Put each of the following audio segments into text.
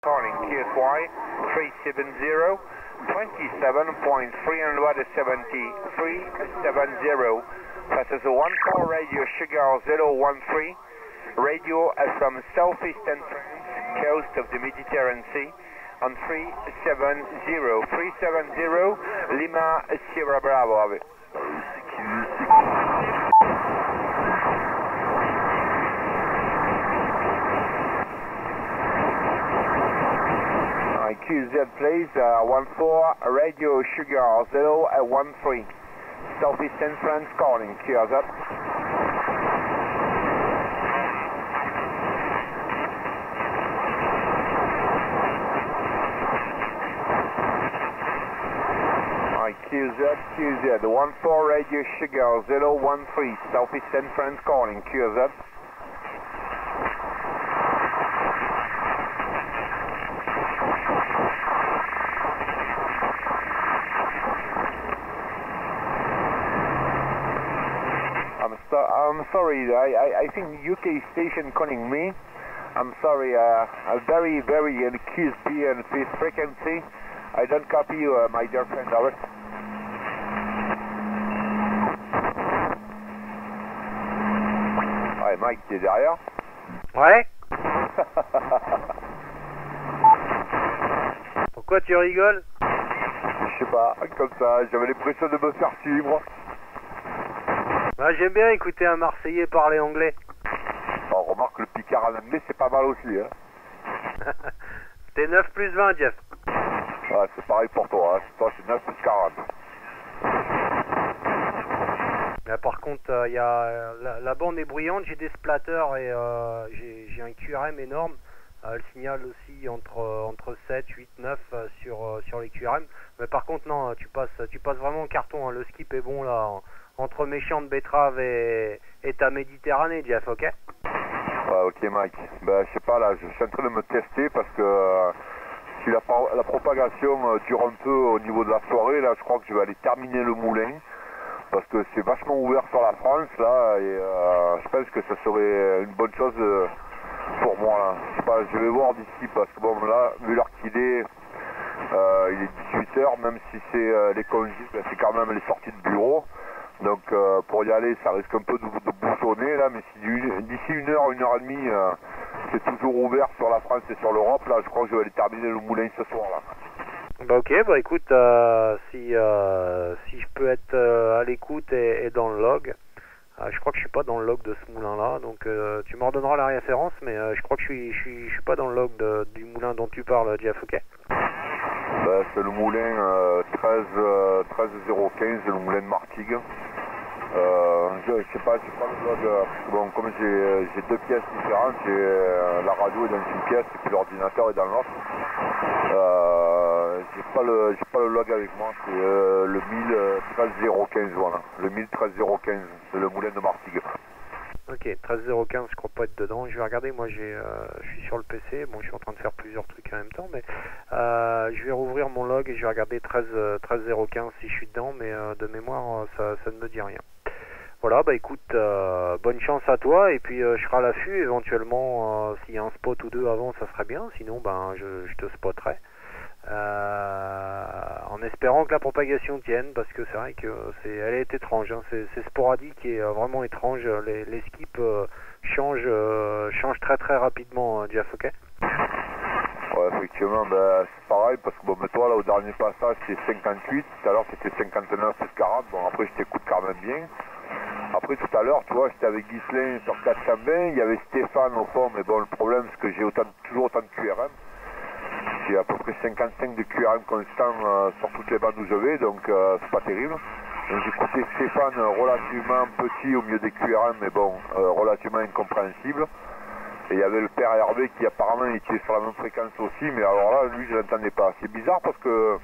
Calling QSY 370, 27.37370. Passes 14 radio Sugar 013, radio from southeastern France, coast of the Mediterranean Sea, on 370 Lima Sierra Bravo. QZ please, 14 radio Sugar 013, southeastern France calling, QZ. QZ, 14 radio Sugar 013, southeastern France calling, QZ. I'm sorry, I think UK station calling me. I'm sorry, a very QSB and this frequency. I don't copy you, my dear friend, over. Ouais, Mike, t'es derrière? Ouais. Pourquoi tu rigoles? Je sais pas, comme ça, j'avais l'impression de me faire suivre. Ouais, j'aime bien écouter un Marseillais parler anglais. On remarque le Picard en anglais, c'est pas mal aussi, hein. T'es 9 plus 20, Jeff. Ouais, c'est pareil pour toi, hein. Toi, c'est 9 plus 40. Là, par contre, la bande est bruyante, j'ai des splatters et j'ai un QRM énorme. Le signal aussi entre 7, 8, 9 sur les QRM. Mais par contre, non, tu passes vraiment en carton, hein. Le skip est bon là. Entre mes champs de betteraves et ta Méditerranée, Jeff, ok? Ouais, ok, Mike. Ben, je sais pas, là, je suis en train de me tester parce que si la propagation dure un peu au niveau de la soirée, là, je crois que je vais aller terminer le moulin parce que c'est vachement ouvert sur la France, là, et je pense que ça serait une bonne chose pour moi, là. Je sais pas, je vais voir d'ici parce que, bon, là, vu l'heure qu'il est, il est 18h, même si c'est les congés, ben, c'est quand même les sorties de bureau. Donc pour y aller, ça risque un peu de bouchonner là, mais si d'ici 1 heure et demie, c'est toujours ouvert sur la France et sur l'Europe, là, je crois que je vais aller terminer le moulin ce soir là. Bah ok, bah écoute, si je peux être à l'écoute et dans le log, je crois que je suis pas dans le log de ce moulin là, donc tu me redonneras la référence, mais je crois que je suis pas dans le log du moulin dont tu parles, Jeff, ok? Bah, c'est le moulin 13015, le moulin de Martigues. Je sais pas le log, bon, comme j'ai deux pièces différentes, la radio est dans une pièce et puis l'ordinateur est dans l'autre. J'ai pas le log avec moi, c'est le 1313015, voilà, le 13015, c'est le moulin de Martigues. Ok, 13015, je crois pas être dedans. Je vais regarder, moi je suis sur le PC, bon je suis en train de faire plusieurs trucs en même temps, mais je vais rouvrir mon log et je vais regarder 13015 si je suis dedans, mais de mémoire ça ne me dit rien. Voilà, bah écoute, bonne chance à toi, et puis je serai à l'affût, éventuellement s'il y a un spot ou deux avant ça serait bien, sinon ben je te spotterai. En espérant que la propagation tienne, parce que c'est vrai que elle est étrange, hein. C'est sporadique et vraiment étrange. Les skips changent très rapidement, Jeff, ok? Ouais, effectivement, ben, c'est pareil, parce que bon, mais toi là au dernier passage c'était 58, tout à l'heure c'était 59 plus 40, bon après je t'écoute quand même bien. Après tout à l'heure, tu vois, j'étais avec Ghislain sur 420, il y avait Stéphane au fond, mais bon le problème c'est que j'ai toujours autant de QRM. J'ai à peu près 55 de QRM constant sur toutes les bandes où je vais, donc c'est pas terrible. Donc j'écoutais Stéphane relativement petit au milieu des QRM, mais bon, relativement incompréhensible. Et il y avait le père Hervé qui apparemment était sur la même fréquence aussi, mais alors là, lui je l'entendais pas. C'est bizarre parce que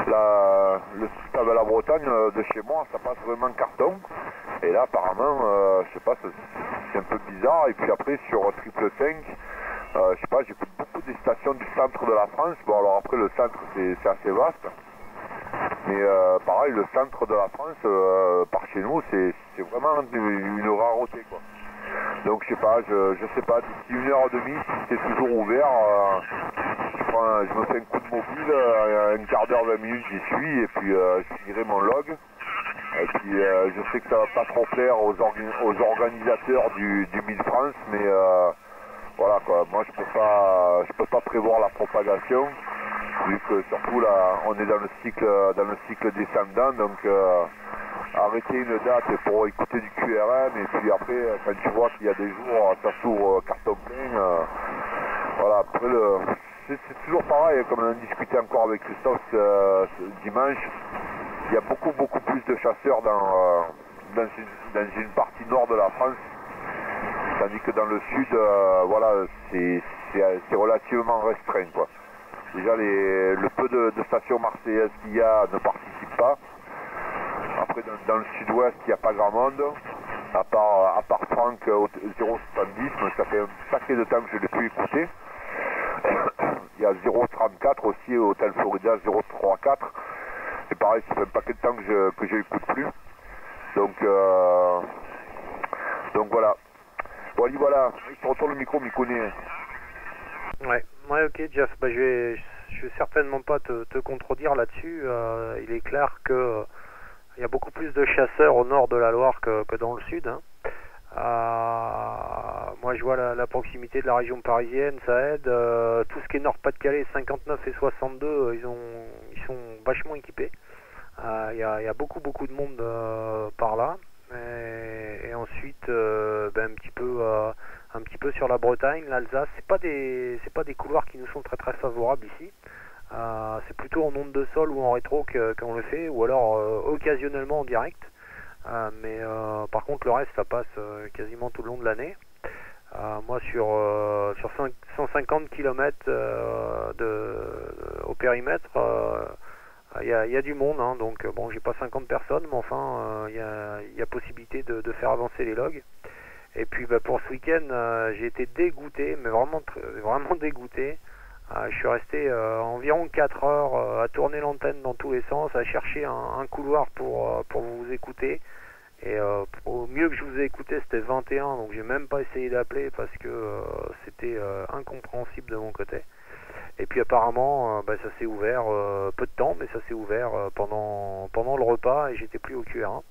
le stade de la Bretagne de chez moi, ça passe vraiment carton. Et là apparemment, je sais pas, c'est un peu bizarre. Et puis après sur 555, je sais pas, j'écoute beaucoup des stations du centre de la France. Bon alors après le centre c'est assez vaste. Mais pareil, le centre de la France, par chez nous, c'est vraiment une rareté quoi. Donc je sais pas, d'ici 1h30, si c'est toujours ouvert, je me fais un coup de mobile, un quart d'heure, 20 minutes, j'y suis, et puis je finirai mon log. Et puis je sais que ça va pas trop plaire aux organisateurs du Mille France, mais voilà quoi, moi je peux pas prévoir la propagation, vu que surtout là on est dans le cycle descendant, donc arrêter une date pour écouter du QRM, et puis après quand tu vois qu'il y a des jours ça s'ouvre carton plein, voilà, après c'est toujours pareil, comme on en discutait encore avec Christophe ce dimanche, il y a beaucoup plus de chasseurs dans une partie nord de la France, tandis que dans le sud, voilà, c'est relativement restreint, quoi. Déjà, le peu de stations marseillaises qu'il y a ne participent pas. Après, dans le sud-ouest, il n'y a pas grand monde, à part Franck au 070, mais ça fait un paquet de temps que je ne l'ai plus écouté. Il y a 034 aussi, Hôtel Florida 034. C'est pareil, ça fait un paquet de temps que je l'écoute plus. Donc voilà. Bon, voilà, il se retourne le micro, m'y connaît. Ouais, ok, Jeff. Bah, je vais certainement pas te contredire là-dessus. Il est clair que il y a beaucoup plus de chasseurs au nord de la Loire que dans le sud. Hein. Moi, je vois la proximité de la région parisienne, ça aide. Tout ce qui est Nord-Pas-de-Calais, 59 et 62, ils sont vachement équipés. Il y a beaucoup de monde par là. Et ensuite, un petit peu sur la Bretagne, l'Alsace. C'est pas des couloirs qui nous sont très favorables ici. C'est plutôt en onde de sol ou en rétro qu'on le fait, ou alors occasionnellement en direct. Mais par contre le reste ça passe quasiment tout le long de l'année. Moi sur 150 km au périmètre, il y a du monde, hein, donc bon, j'ai pas 50 personnes, mais enfin il y a possibilité de faire avancer les logs. Et puis pour ce week-end, j'ai été dégoûté, mais vraiment dégoûté. Je suis resté environ 4 heures à tourner l'antenne dans tous les sens, à chercher un couloir pour vous écouter. Et au mieux que je vous ai écouté, c'était 21, donc j'ai même pas essayé d'appeler parce que c'était incompréhensible de mon côté. Et puis apparemment, ça s'est ouvert peu de temps, mais ça s'est ouvert pendant le repas et j'étais plus au QR1.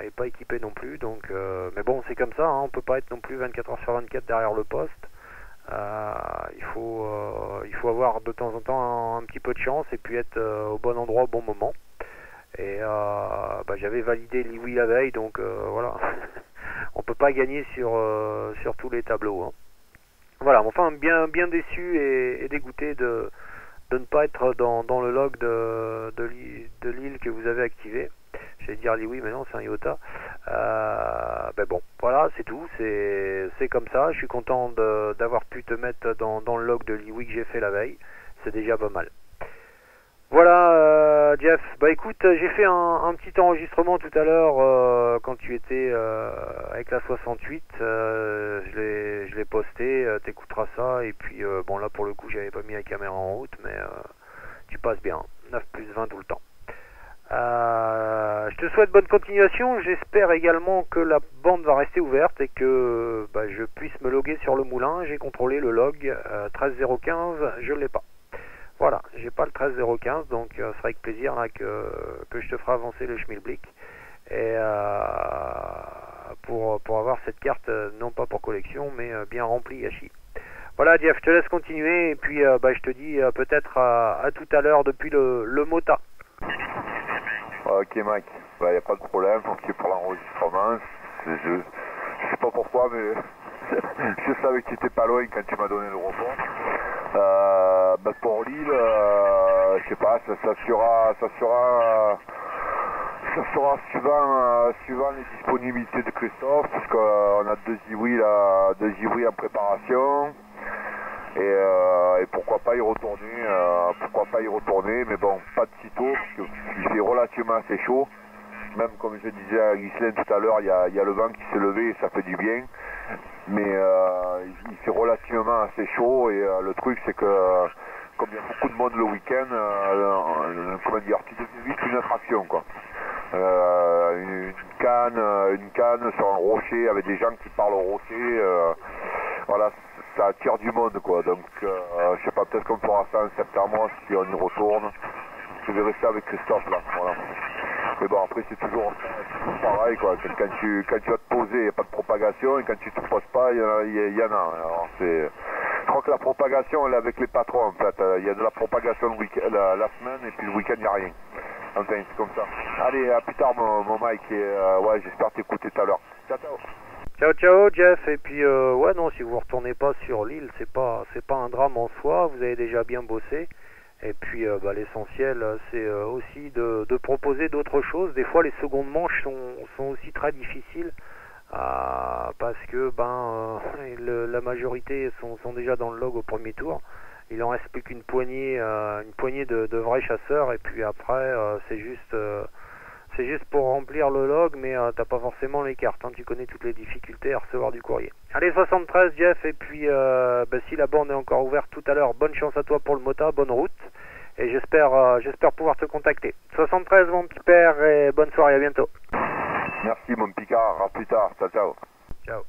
Et pas équipé non plus, donc mais bon, c'est comme ça, hein, on peut pas être non plus 24 heures sur 24 derrière le poste. Il faut avoir de temps en temps un petit peu de chance et puis être au bon endroit au bon moment. Et j'avais validé l'IWI la veille, donc voilà. On peut pas gagner sur tous les tableaux, hein. Voilà, enfin bien déçu et dégoûté de ne pas être dans le log de l'île que vous avez activé. J'allais dire l'IWI, mais non, c'est un IOTA. Bon, voilà, c'est tout, c'est comme ça. Je suis content d'avoir pu te mettre dans le log de l'IWI que j'ai fait la veille. C'est déjà pas mal. Voilà, Jeff. Bah écoute, j'ai fait un petit enregistrement tout à l'heure quand tu étais avec la 68. Je l'ai posté. T'écouteras ça. Et puis bon, là pour le coup, j'avais pas mis la caméra en route, mais tu passes bien. 9+20 tout le temps. Je te souhaite bonne continuation. J'espère également que la bande va rester ouverte et que je puisse me loguer sur le moulin. J'ai contrôlé le log 13015, je l'ai pas. Voilà, j'ai pas le 13015, donc ce sera avec plaisir là que je te ferai avancer le Schmilblick et pour avoir cette carte, non pas pour collection, mais bien remplie Yashi. Voilà, Jeff, je te laisse continuer et puis je te dis peut-être à tout à l'heure depuis le Mota. Ok, Mike, il n'y a pas de problème, ok pour l'enregistrement. Je sais pas pourquoi, mais je savais que tu n'étais pas loin quand tu m'as donné le repos. Pour l'île, je sais pas, ça sera suivant les disponibilités de Christophe, parce qu'on a deux Iwi en préparation. Et pourquoi pas y retourner, mais bon, pas de sitôt, parce qu'il fait relativement assez chaud. Même comme je disais à Ghislaine tout à l'heure, il y a le vent qui s'est levé et ça fait du bien. Mais il fait relativement assez chaud et le truc c'est que comme il y a beaucoup de monde le week-end, tu deviens vite une attraction quoi. Une canne sur un rocher avec des gens qui parlent au rocher, voilà, ça attire du monde quoi. Donc je sais pas, peut-être qu'on fera ça en septembre si on y retourne. Je vais rester avec Christophe là, voilà. Mais bon, après c'est toujours pareil quoi, quand tu vas te poser, il n'y a pas de propagation, et quand tu te poses pas, il y en a. Alors, je crois que la propagation elle est avec les patrons en fait, il y a de la propagation la semaine et puis le week-end il n'y a rien. Enfin c'est comme ça. Allez, à plus tard mon Mike, et ouais j'espère t'écouter tout à l'heure. Ciao ciao. Ciao ciao Jeff, et puis ouais non, si vous retournez pas sur l'île, c'est pas un drame en soi, vous avez déjà bien bossé. Et puis l'essentiel c'est aussi de proposer d'autres choses. Des fois les secondes manches sont aussi très difficiles parce que la majorité sont déjà dans le log au premier tour. Il en reste plus qu'une poignée de vrais chasseurs, et puis après c'est juste pour remplir le log, mais t'as pas forcément les cartes, hein. Tu connais toutes les difficultés à recevoir du courrier. Allez 73 Jeff, et puis si la borne est encore ouverte tout à l'heure, bonne chance à toi pour le mota, bonne route, et j'espère pouvoir te contacter. 73 mon petit père, et bonne soirée, à bientôt. Merci mon Picard, à plus tard, ciao ciao. Ciao.